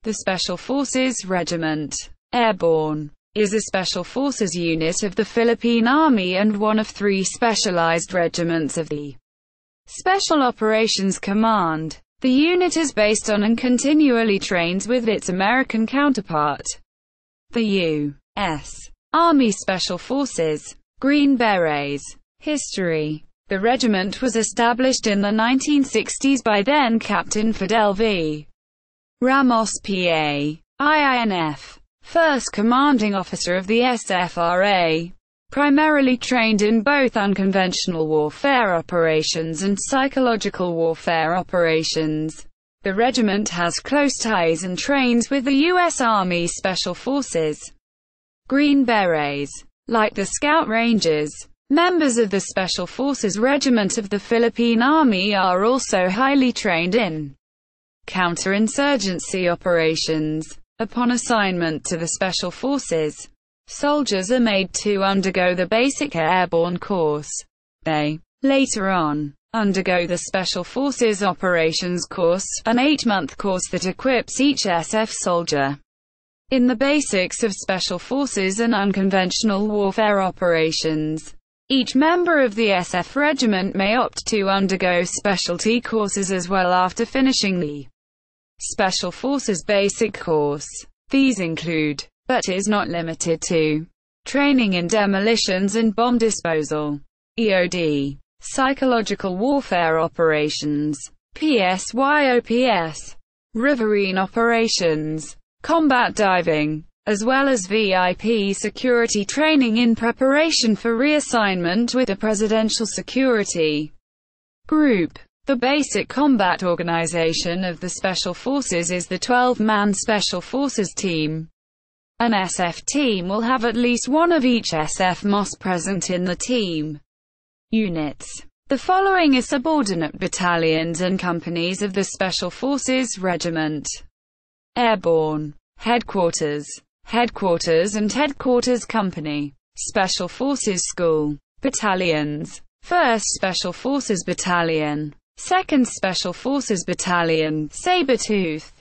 The Special Forces Regiment, Airborne, is a special forces unit of the Philippine Army and one of 3 specialized regiments of the Special Operations Command. The unit is based on and continually trains with its American counterpart, the U.S. Army Special Forces, Green Berets. History. The regiment was established in the 1960s by then Captain Fidel V. Ramos PA, IINF, first commanding officer of the SFRA, primarily trained in both unconventional warfare operations and psychological warfare operations. The regiment has close ties and trains with the U.S. Army Special Forces. Green Berets, like the Scout Rangers, members of the Special Forces Regiment of the Philippine Army are also highly trained in counterinsurgency operations. Upon assignment to the Special Forces, soldiers are made to undergo the basic Airborne course. They, later on, undergo the Special Forces Operations course, an 8-month course that equips each SF soldier in the basics of Special Forces and unconventional warfare operations. Each member of the SF regiment may opt to undergo specialty courses as well after finishing the Special Forces Basic Course. These include, but is not limited to, training in demolitions and bomb disposal, EOD, psychological warfare operations, PSYOPS, riverine operations, combat diving, as well as VIP security training in preparation for reassignment with the Presidential Security Group. The basic combat organization of the Special Forces is the 12-man Special Forces team. An SF team will have at least one of each SF MOS present in the team. Units. The following are subordinate battalions and companies of the Special Forces Regiment. Airborne. Headquarters. Headquarters and Headquarters Company. Special Forces School. Battalions. 1st Special Forces Battalion. 2nd Special Forces Battalion, Sabertooth.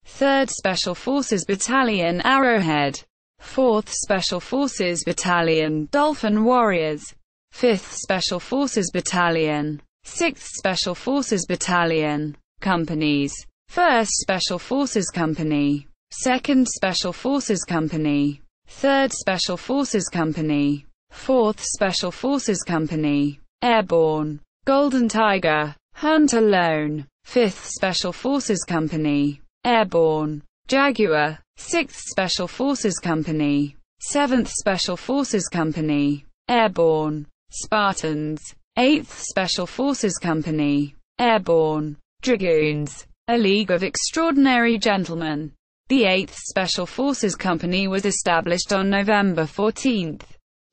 3rd Special Forces Battalion, Arrowhead. 4th Special Forces Battalion, Dolphin Warriors. 5th Special Forces Battalion. 6th Special Forces Battalion. Companies. 1st Special Forces Company. 2nd Special Forces Company. 3rd Special Forces Company. 4th Special Forces Company. Airborne. Golden Tiger. Hunt Alone. 5th Special Forces Company. Airborne. Jaguar. 6th Special Forces Company. 7th Special Forces Company. Airborne. Spartans. 8th Special Forces Company. Airborne. Dragoons. A League of Extraordinary Gentlemen. The 8th Special Forces Company was established on November 14,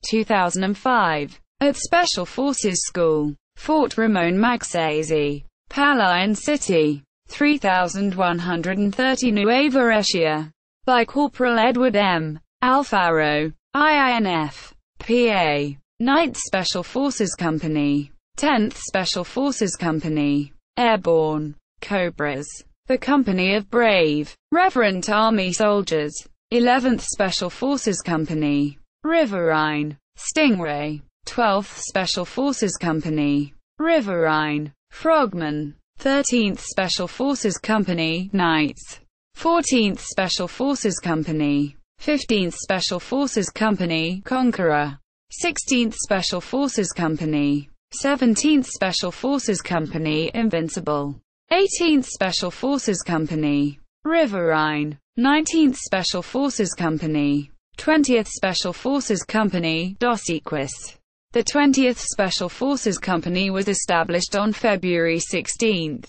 2005, at Special Forces School, Fort Ramon Magsaysay, Palayan City, 3130 Nueva Ecija, by Corporal Edward M. Alfaro, IINF, PA. 9th Special Forces Company, 10th Special Forces Company, Airborne, Cobras, the Company of Brave, Reverent Army Soldiers, 11th Special Forces Company, Riverine, Stingray, 12th Special Forces Company, Riverine, Frogman, 13th Special Forces Company, Knights, 14th Special Forces Company, 15th Special Forces Company, Conqueror, 16th Special Forces Company, 17th Special Forces Company, Invincible, 18th Special Forces Company, Riverine, 19th Special Forces Company, 20th Special Forces Company, Dos Equis. The 20th Special Forces Company was established on February 16,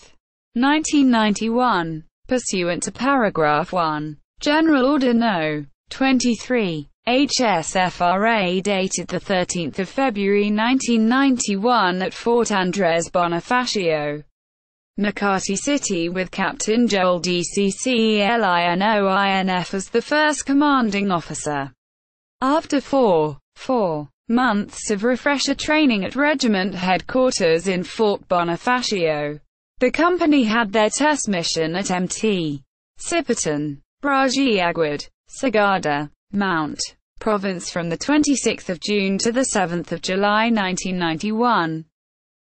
1991, pursuant to Paragraph 1, General Order No. 23, HSFRA dated 13 February 1991 at Fort Andres Bonifacio, Makati City with Captain Joel DCCELINOINF as the first commanding officer. After four months of refresher training at regiment headquarters in Fort Bonifacio, the company had their test mission at Mt. Sipitan, Braji-Agwad, Sagada, Mount. Province from the 26th of June to the 7th of July 1991.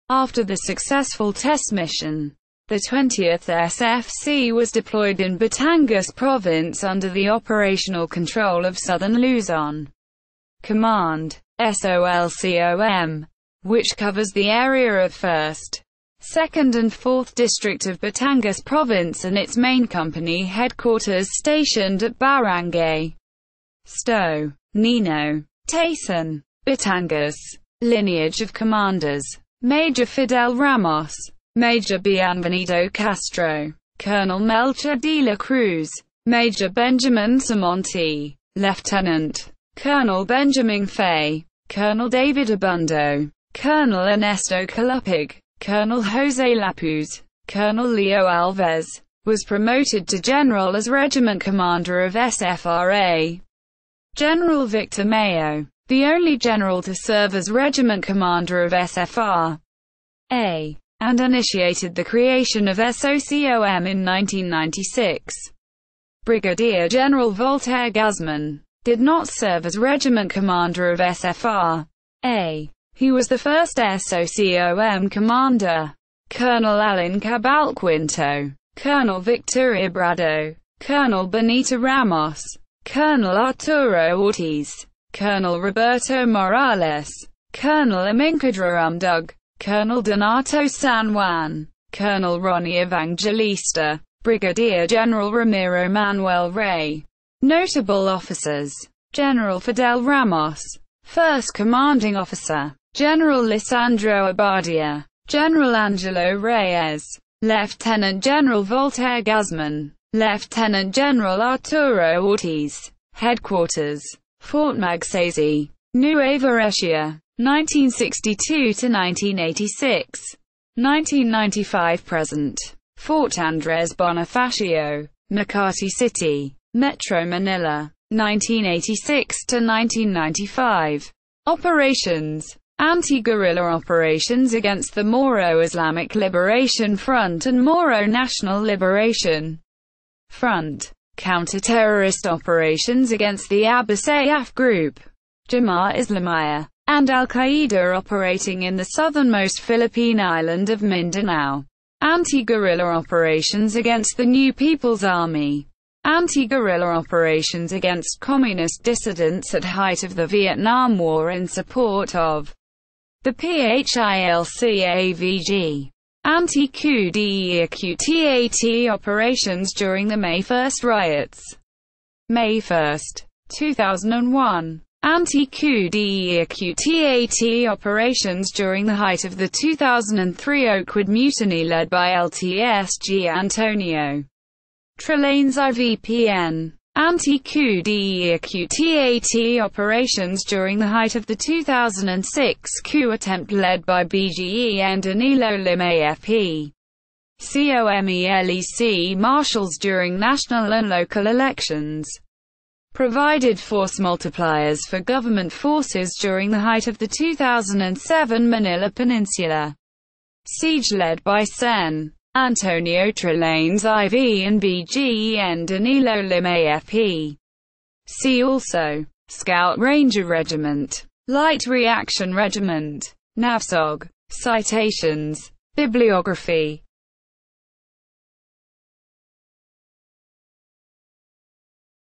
After the successful test mission, the 20th SFC was deployed in Batangas Province under the operational control of Southern Luzon Command, SOLCOM, which covers the area of 1st, 2nd and 4th District of Batangas Province and its main company headquarters stationed at Barangay Sto, Nino, Taysan, Batangas. Lineage of commanders: Major Fidel Ramos, Major Bienvenido Castro, Colonel Melchor de la Cruz, Major Benjamin Samonte, Lieutenant Colonel Benjamin Fay, Colonel David Abundo, Colonel Ernesto Calupig, Colonel Jose Lapuz, Colonel Leo Alves, was promoted to general as regiment commander of SFRA. General Victor Mayo, the only general to serve as regiment commander of SFR A, and initiated the creation of SOCOM in 1996. Brigadier General Voltaire Guzman did not serve as regiment commander of SFR A. He was the first SOCOM commander. Colonel Alan Cabalquinto, Colonel Victor Ibrado, Colonel Benito Ramos, Colonel Arturo Ortiz, Colonel Roberto Morales, Colonel Amincadra Umdug, Colonel Donato San Juan, Colonel Ronnie Evangelista, Brigadier General Ramiro Manuel Rey. Notable officers: General Fidel Ramos, First Commanding Officer; General Lisandro Abadia, General Angelo Reyes, Lieutenant General Voltaire Guzman, Lieutenant General Arturo Ortiz. Headquarters: Fort Magsaysay, Nueva Ecija, 1962–1986. 1995–present. Fort Andres Bonifacio, Makati City, Metro Manila, 1986–1995. Operations: anti-guerrilla operations against the Moro Islamic Liberation Front and Moro National Liberation Front. Counter-terrorist operations against the Abu Sayyaf Group, Jamaah Islamiyah, and Al-Qaeda operating in the southernmost Philippine island of Mindanao. Anti-guerrilla operations against the New People's Army. Anti-guerrilla operations against communist dissidents at height of the Vietnam War in support of the PHILCAVG. Anti-coup d'etat operations during the May 1 riots. May 1, 2001. Anti-coup d'etat operations during the height of the 2003 Oakwood Mutiny led by LTSG Antonio Trillanes IVPN. Anti-coup d'etat operations during the height of the 2006 coup attempt led by BGE and Danilo Lim AFP. COMELEC marshals during national and local elections. Provided force multipliers for government forces during the height of the 2007 Manila Peninsula siege led by Sen. Antonio Trillanes IV and BGE and Danilo Lim AFP. See also: Scout Ranger Regiment, Light Reaction Regiment, NAVSOG. Citations. Bibliography.